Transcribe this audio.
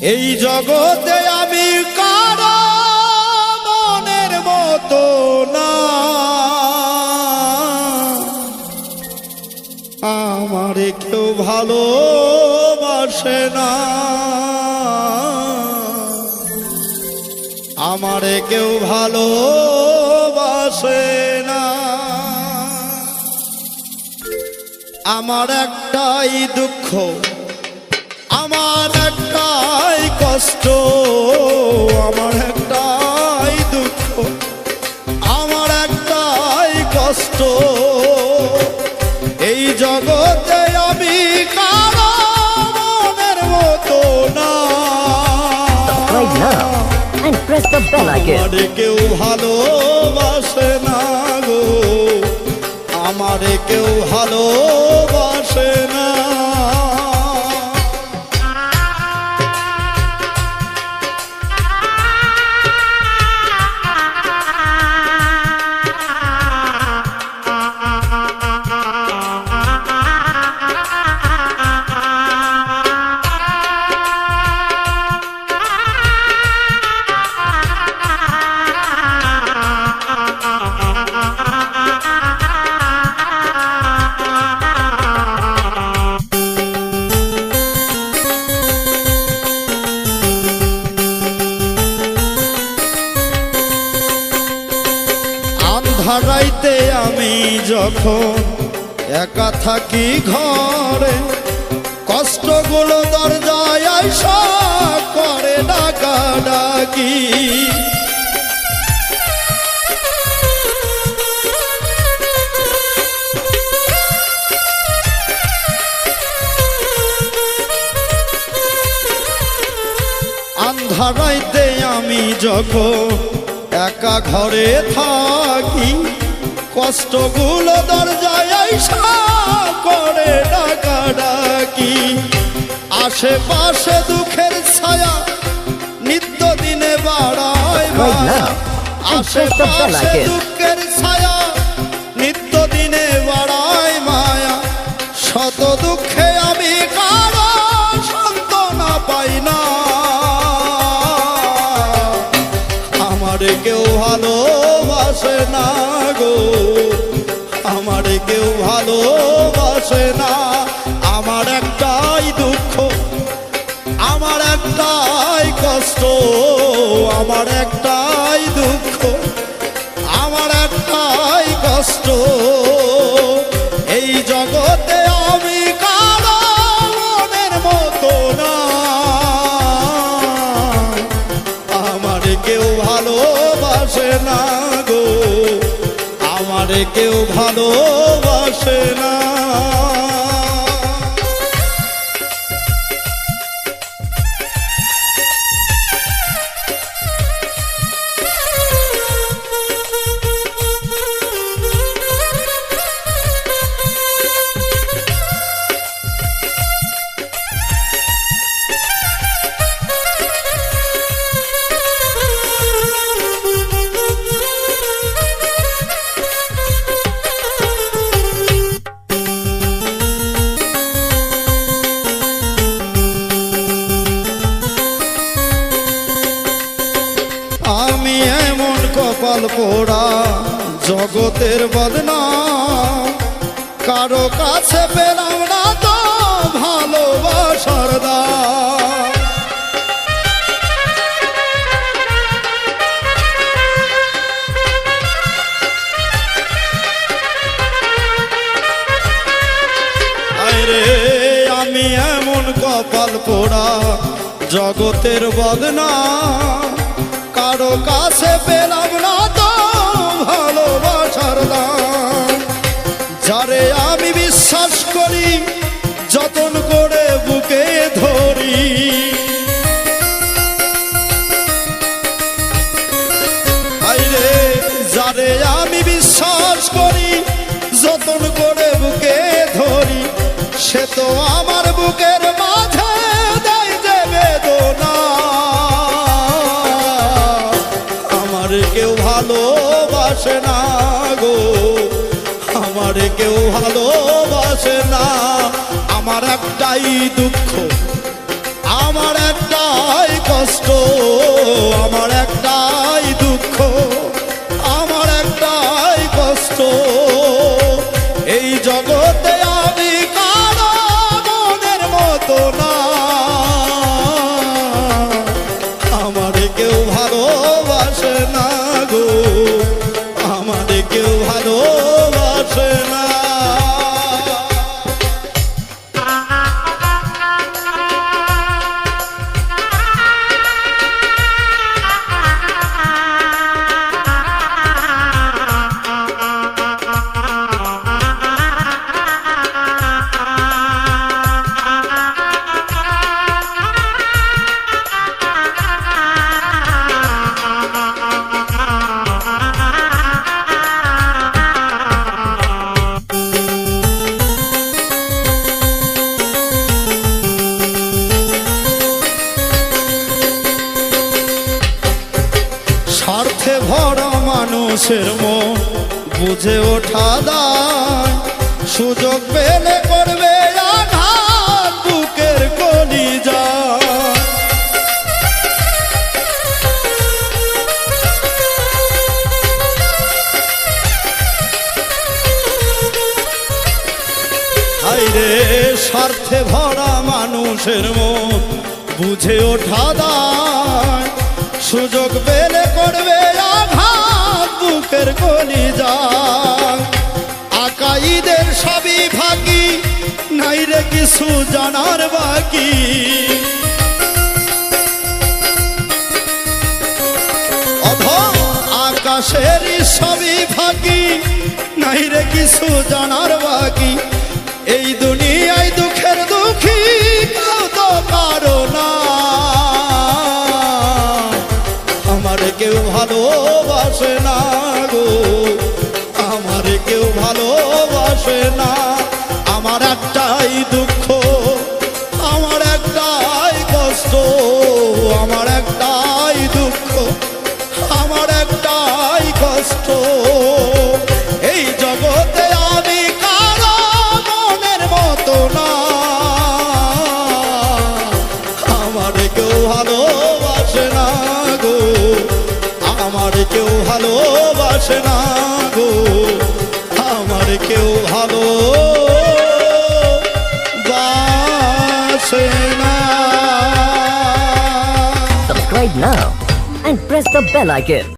এই জগতে আমি কারো মনের মতো না, আমারে কেউ ভালোবাসে না, আমারে কেউ ভালোবাসে না। আমার একটাই দুঃখ, আমার একটাই কষ্ট, আমার একটাই দুঃখ, আমার একটাই কষ্ট। এই জগতে আমি কারো মনের মতো না, আমারে কেউ ভালোবাসে না গো, আমারে কেউ ভালোবাসে না। রাইতে আমি যখন একা থাকি ঘরে, কষ্টগুলো দরজায় আইসা করে ডাকাডাকি। আন্ধার রাইতে আমি যখন একা ঘরে থাকি, কষ্টগুলো দরজায় আইসা করে ডাকাডাকি। আশেপাশে দুঃখের ছায়া নিত্য দিনে বাড়ায় মায়া, আশেপাশে দুঃখের ছায়া নিত্য দিনে বাড়ায় মায়া। শত দুঃখে আমি কারো সান্ত্বনা পাই না, আমারে কেউ ভালোবাসে না গো, আমারে কেউ ভালোবাসে না। আমার একটাই দুঃখ, আমার একটাই কষ্ট, আমার একটাই দুঃখ, আমার একটাই কষ্ট। এই জগতে আমি কারো মনের মতো না, আমারে কেউ ভালোবাসে না গো, আমারে কেউ ভালোবাসে না। আমি এমন কপাল পোড়া জগতের বদনাম, কারো কাছে পেলাম না তো ভালোবাসার দাম। আরে আমি এমন কপাল পোড়া জগতের বদনাম, কারো কাছে পেলাম না তো ভালোবাসার দাম। যারে আমি বিশ্বাস করি যতন করে বুকে ধরি, আইরে যারে আমি বিশ্বাস করি যতন করে বুকে ধরি, সে তো আমার বুকের মাঝে দেয় যে বেদনা। আমারে কেউ ভালোবাসে না গো, আমারে কেউ ভালোবাসে না। আমার একটাই দুঃখ, আমার একটাই কষ্ট, আমার একটাই দুঃখ, আমার একটাই কষ্ট। এই জগতে আমি কারো মনের মতো না, আমার কেউ ভালোবাসে না গো, আমার কেউ ভালোবাসে না। স্বার্থে ভরা মানুষের মন বুঝে ওঠা দায়, সুযোগ পেলে করবে আঘাত বুকের কলিজায়। হায়রে স্বার্থে ভরা মানুষের মন বুঝে ওঠা দায়, সুযোগ পেলে করবে আঘাত বুকের কলিজায়। আকাইদের সবই ভাগি, নাই রে কিছু জানার বাকি। অধম আকাশেরই সবই ভাগি, নাই রে কিছু জানার বাকি। এই দুনিয়ায় দুঃখের দুঃখী কেউ তো কারো না, আমার কেউ ভালোবাসে না গো, আমার কেউ ভালোবাসে না। আমার একটাই দুঃখ, আমার একটাই কষ্ট, আমার একটাই দুঃখ, আমার একটাই কষ্ট। এই জগতে আমি কারো মনের মতো না, আমার কেউ ভালোবাসে না গো, আমার কেউ ভালোবাসে না গো, আমার কেউ ভালোবাসে না। Subscribe now and press the bell icon.